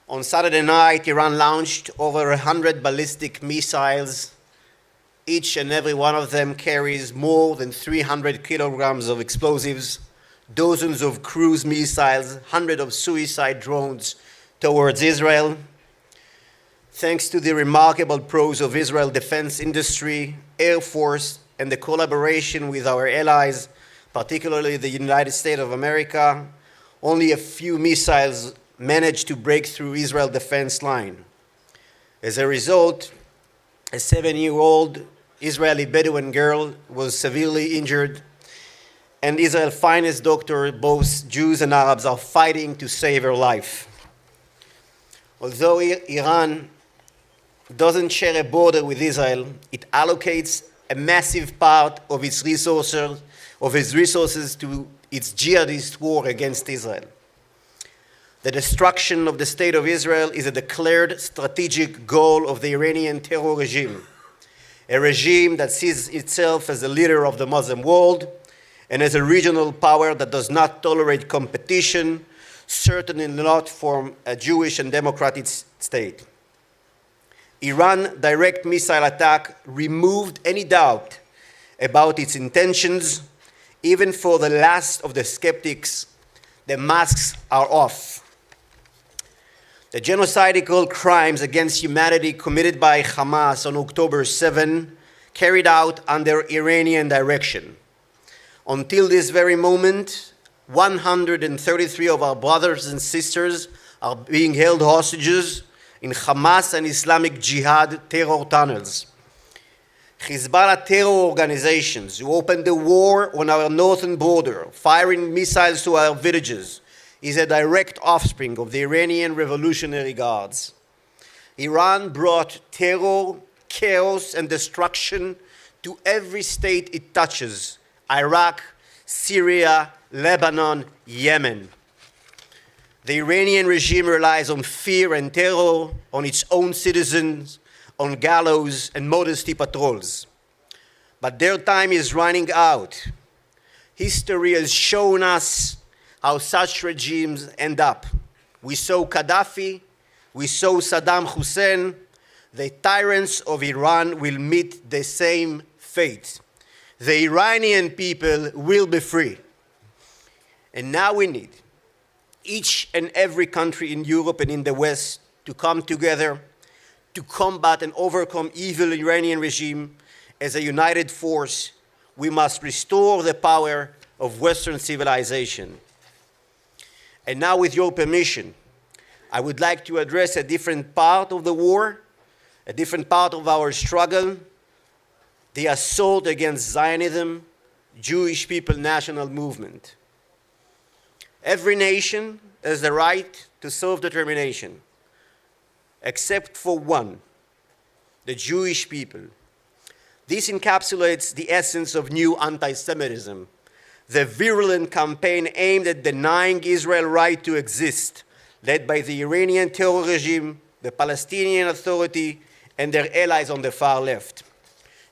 On Saturday night, Iran launched over 100 ballistic missiles. Each and every one of them carries more than 300 kilograms of explosives, dozens of cruise missiles, hundreds of suicide drones towards Israel. Thanks to the remarkable prowess of Israel's defense industry, Air Force, and the collaboration with our allies, particularly the United States of America, only a few missiles managed to break through Israel's defense line. As a result, a 7-year-old Israeli Bedouin girl was severely injured, and Israel's finest doctors, both Jews and Arabs, are fighting to save her life. Although Iran doesn't share a border with Israel, it allocates a massive part of its resources to its jihadist war against Israel. The destruction of the State of Israel is a declared strategic goal of the Iranian terror regime, a regime that sees itself as the leader of the Muslim world and as a regional power that does not tolerate competition, certainly not from a Jewish and democratic state. Iran's direct missile attack removed any doubt about its intentions. Even for the last of the skeptics, the masks are off. The genocidal crimes against humanity committed by Hamas on October 7 carried out under Iranian direction. Until this very moment, 133 of our brothers and sisters are being held hostages in Hamas and Islamic Jihad terror tunnels. Hezbollah terror organizations who opened the war on our northern border, firing missiles to our villages, is a direct offspring of the Iranian Revolutionary Guards. Iran brought terror, chaos, and destruction to every state it touches: Iraq, Syria, Lebanon, Yemen. The Iranian regime relies on fear and terror, on its own citizens, on gallows and modesty patrols. But their time is running out. History has shown us how such regimes end up. We saw Gaddafi, we saw Saddam Hussein. The tyrants of Iran will meet the same fate. The Iranian people will be free. And now we need each and every country in Europe and in the West to come together to combat and overcome evil Iranian regime as a united force. We must restore the power of Western civilization. And now, with your permission, I would like to address a different part of the war, a different part of our struggle, the assault against Zionism, Jewish people national movement. Every nation has the right to self-determination, except for one, the Jewish people. This encapsulates the essence of new anti-Semitism, the virulent campaign aimed at denying Israel's right to exist, led by the Iranian terror regime, the Palestinian Authority, and their allies on the far left.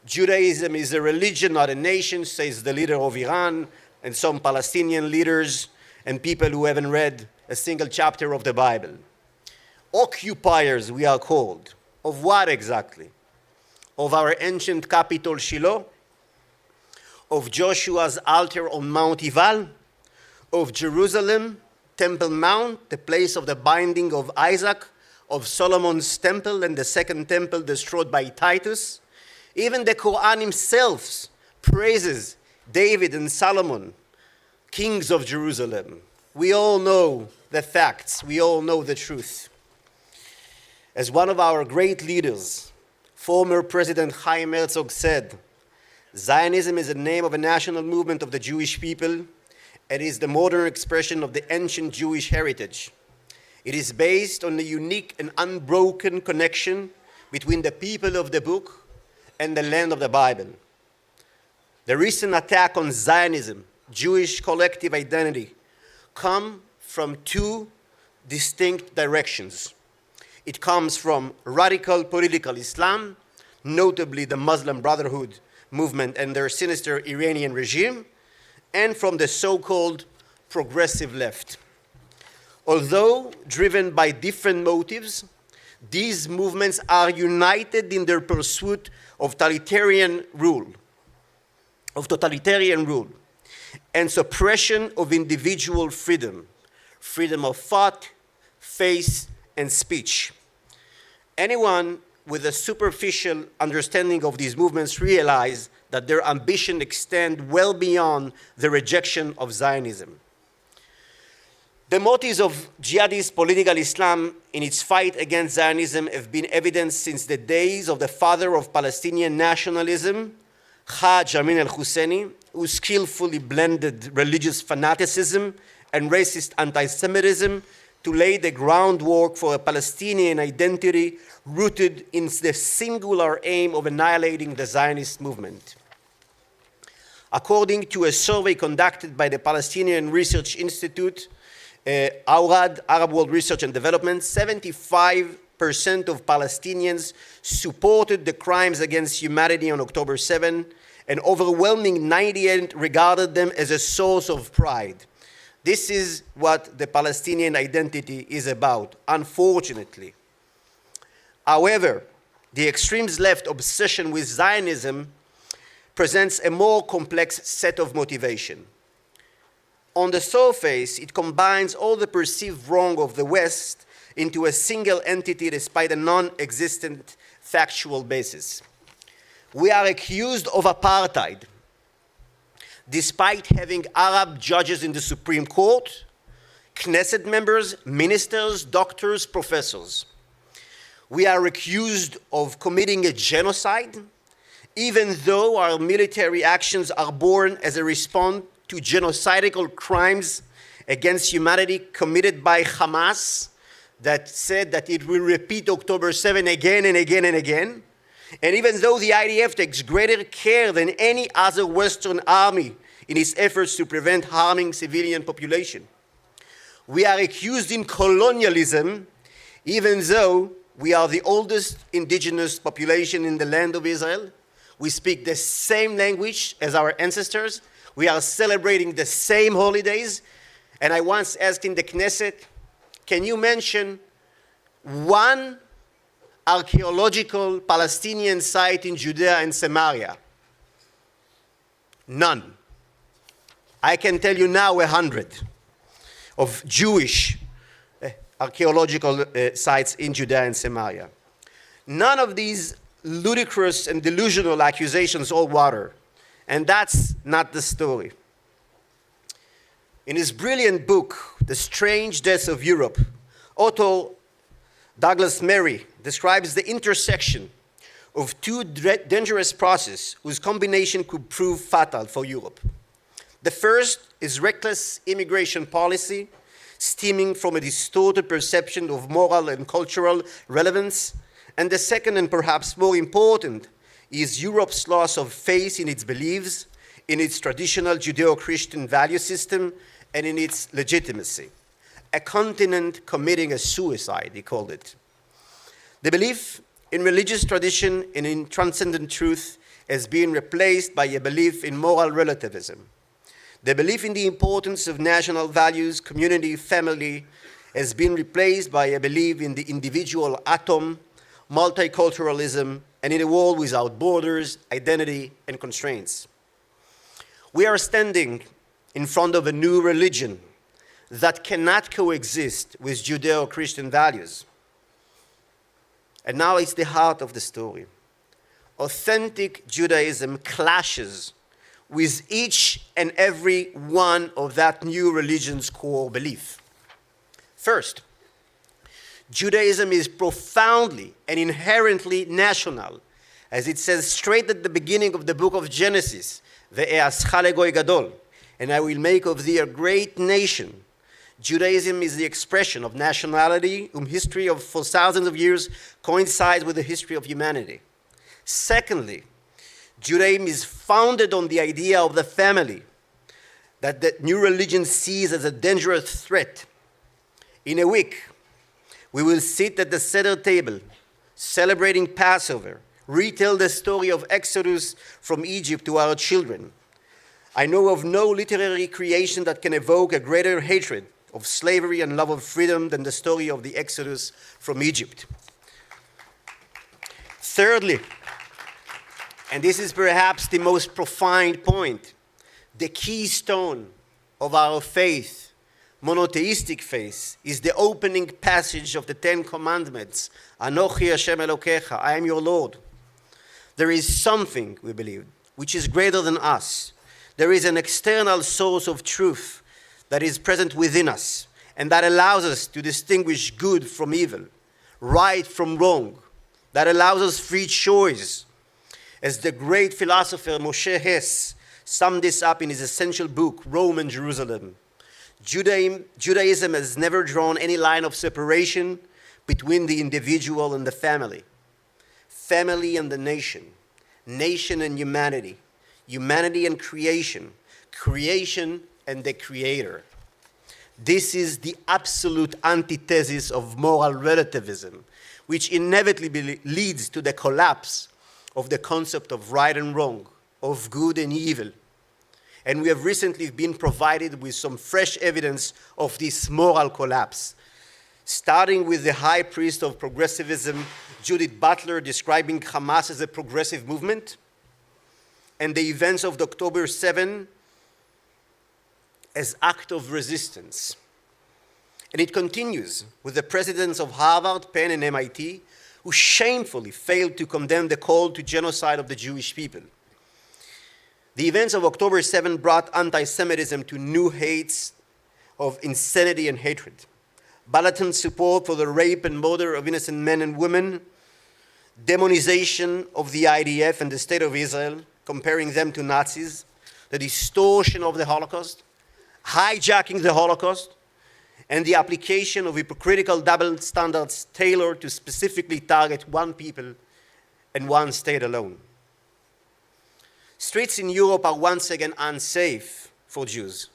Judaism is a religion, not a nation, says the leader of Iran and some Palestinian leaders and people who haven't read a single chapter of the Bible. Occupiers, we are called. Of what exactly? Of our ancient capital, Shiloh? Of Joshua's altar on Mount Ebal? Of Jerusalem, Temple Mount, the place of the binding of Isaac? Of Solomon's temple and the second temple destroyed by Titus? Even the Quran himself praises David and Solomon, kings of Jerusalem. We all know the facts. We all know the truth. As one of our great leaders, former President Chaim Herzog, said, Zionism is the name of a national movement of the Jewish people. It is the modern expression of the ancient Jewish heritage. It is based on the unique and unbroken connection between the people of the book and the land of the Bible. The recent attack on Zionism, Jewish collective identity, come from two distinct directions. It comes from radical political Islam, notably the Muslim Brotherhood movement and their sinister Iranian regime, and from the so-called progressive left. Although driven by different motives, these movements are united in their pursuit of totalitarian rule, and suppression of individual freedom, freedom of thought, faith, and speech. Anyone with a superficial understanding of these movements realize that their ambition extends well beyond the rejection of Zionism. The motives of jihadist political Islam in its fight against Zionism have been evident since the days of the father of Palestinian nationalism, Haj Amin al-Husseini, who skillfully blended religious fanaticism and racist anti-Semitism to lay the groundwork for a Palestinian identity rooted in the singular aim of annihilating the Zionist movement. According to a survey conducted by the Palestinian Research Institute, Awrad, Arab World Research and Development, 75% of Palestinians supported the crimes against humanity on October 7, and overwhelming 98% regarded them as a source of pride. This is what the Palestinian identity is about, unfortunately. However, the extremes left obsession with Zionism presents a more complex set of motivation. On the surface, it combines all the perceived wrong of the West into a single entity despite a non-existent factual basis. We are accused of apartheid, despite having Arab judges in the Supreme Court, Knesset members, ministers, doctors, professors. We are accused of committing a genocide, even though our military actions are born as a response to genocidal crimes against humanity committed by Hamas that said that it will repeat October 7 again and again and again. And even though the IDF takes greater care than any other Western army in its efforts to prevent harming civilian population. We are accused in colonialism, even though we are the oldest indigenous population in the land of Israel. We speak the same language as our ancestors. We are celebrating the same holidays. And I once asked in the Knesset, can you mention one archaeological Palestinian site in Judea and Samaria? None. I can tell you now 100 of Jewish archaeological sites in Judea and Samaria. None of these ludicrous and delusional accusations hold water. And that's not the story. In his brilliant book, The Strange Deaths of Europe, author Douglas Murray describes the intersection of two dangerous processes whose combination could prove fatal for Europe. The first is reckless immigration policy stemming from a distorted perception of moral and cultural relevance. And the second, and perhaps more important, is Europe's loss of faith in its beliefs, in its traditional Judeo-Christian value system, and in its legitimacy. A continent committing a suicide, he called it. The belief in religious tradition and in transcendent truth has been replaced by a belief in moral relativism. The belief in the importance of national values, community, family, has been replaced by a belief in the individual atom, multiculturalism, and in a world without borders, identity, and constraints. We are standing in front of a new religion that cannot coexist with Judeo-Christian values. And now it's the heart of the story. Authentic Judaism clashes with each and every one of that new religion's core belief. First, Judaism is profoundly and inherently national, as it says straight at the beginning of the book of Genesis, "Ve'eascha legoy gadol," and I will make of thee a great nation. Judaism is the expression of nationality, whom history for thousands of years coincides with the history of humanity. Secondly, Judaism is founded on the idea of the family, that the new religion sees as a dangerous threat. In a week, we will sit at the Seder table, celebrating Passover, retell the story of Exodus from Egypt to our children. I know of no literary creation that can evoke a greater hatred of slavery and love of freedom than the story of the Exodus from Egypt. Thirdly, and this is perhaps the most profound point, the keystone of our faith, monotheistic faith, is the opening passage of the Ten Commandments, Anochi Hashem Elokecha, I am your Lord. There is something, we believe, which is greater than us. There is an external source of truth that is present within us and that allows us to distinguish good from evil, right from wrong, that allows us free choice. As the great philosopher Moshe Hess summed this up in his essential book, Rome and Jerusalem, Judaism has never drawn any line of separation between the individual and the family and the nation, nation and humanity, humanity and creation, creation and the Creator. This is the absolute antithesis of moral relativism, which inevitably leads to the collapse of the concept of right and wrong, of good and evil. And we have recently been provided with some fresh evidence of this moral collapse, starting with the high priest of progressivism, Judith Butler, describing Hamas as a progressive movement, and the events of October 7 as act of resistance. And it continues with the presidents of Harvard, Penn, and MIT, who shamefully failed to condemn the call to genocide of the Jewish people. The events of October 7 brought anti-Semitism to new heights of insanity and hatred. Blatant support for the rape and murder of innocent men and women, demonization of the IDF and the State of Israel, comparing them to Nazis, the distortion of the Holocaust, hijacking the Holocaust, and the application of hypocritical double standards tailored to specifically target one people and one state alone. Streets in Europe are once again unsafe for Jews,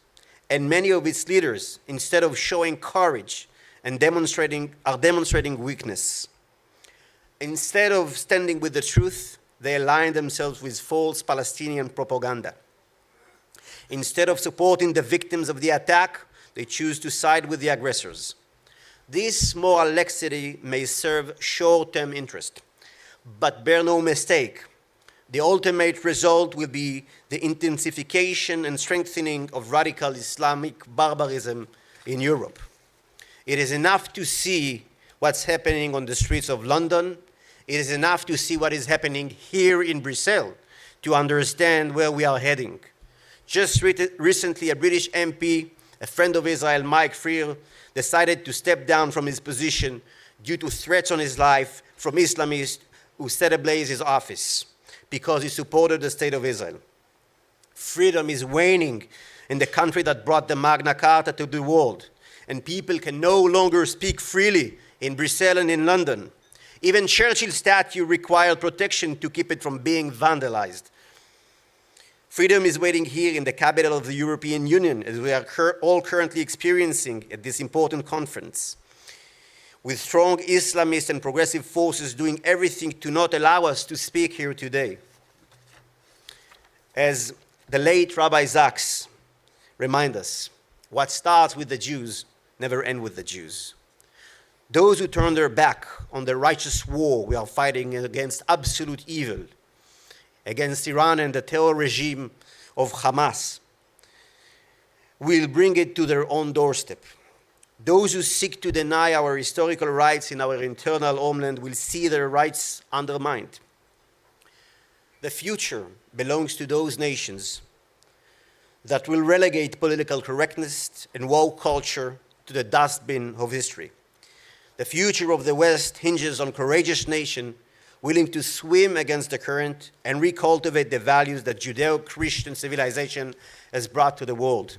and many of its leaders, instead of showing courage and are demonstrating weakness. Instead of standing with the truth, they align themselves with false Palestinian propaganda. Instead of supporting the victims of the attack, they choose to side with the aggressors. This moral laxity may serve short-term interest, but bear no mistake, the ultimate result will be the intensification and strengthening of radical Islamic barbarism in Europe. It is enough to see what's happening on the streets of London. It is enough to see what is happening here in Brussels to understand where we are heading. Just recently, a British MP, a friend of Israel, Mike Freer, decided to step down from his position due to threats on his life from Islamists who set ablaze his office because he supported the State of Israel. Freedom is waning in the country that brought the Magna Carta to the world, and people can no longer speak freely in Brussels and in London. Even Churchill's statue required protection to keep it from being vandalized. Freedom is waiting here in the capital of the European Union, as we are all currently experiencing at this important conference, with strong Islamist and progressive forces doing everything to not allow us to speak here today. As the late Rabbi Sachs reminds us, what starts with the Jews never ends with the Jews. Those who turn their back on the righteous war we are fighting against absolute evil, against Iran and the terror regime of Hamas, will bring it to their own doorstep. Those who seek to deny our historical rights in our internal homeland will see their rights undermined. The future belongs to those nations that will relegate political correctness and woke culture to the dustbin of history. The future of the West hinges on courageous nations willing to swim against the current and recultivate the values that Judeo-Christian civilization has brought to the world.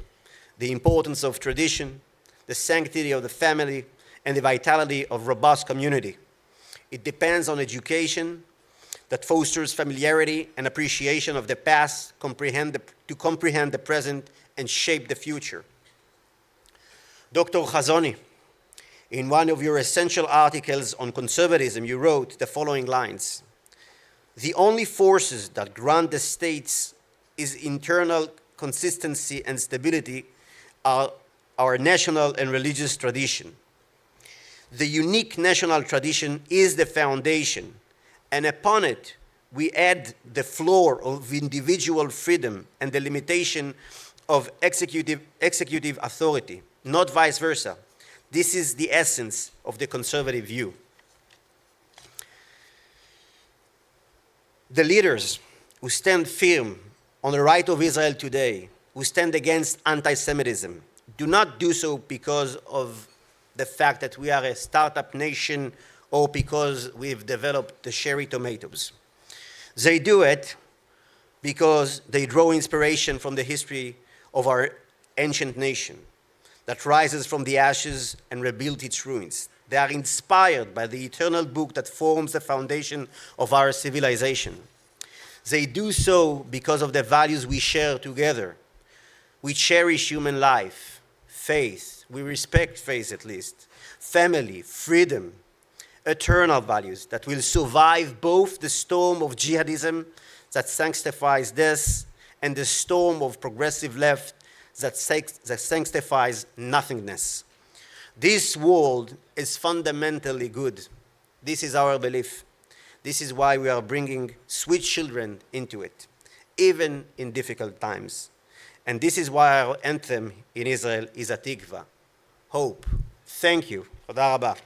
The importance of tradition, the sanctity of the family, and the vitality of robust community. It depends on education that fosters familiarity and appreciation of the past, to comprehend the present and shape the future. Dr. Chazoni, in one of your essential articles on conservatism, you wrote the following lines: "The only forces that grant the states is internal consistency and stability are our national and religious tradition. The unique national tradition is the foundation, and upon it, we add the floor of individual freedom and the limitation of executive authority, not vice versa. This is the essence of the conservative view. The leaders who stand firm on the right of Israel today, who stand against anti-Semitism, do not do so because of the fact that we are a startup nation or because we've developed the cherry tomatoes. They do it because they draw inspiration from the history of our ancient nation that rises from the ashes and rebuilt its ruins. They are inspired by the eternal book that forms the foundation of our civilization. They do so because of the values we share together. We cherish human life, faith, we respect faith at least, family, freedom, eternal values that will survive both the storm of jihadism that sanctifies this and the storm of progressive left that sanctifies nothingness. This world is fundamentally good. This is our belief. This is why we are bringing sweet children into it, even in difficult times. And this is why our anthem in Israel is Atikva, hope. Thank you. Toda rabah.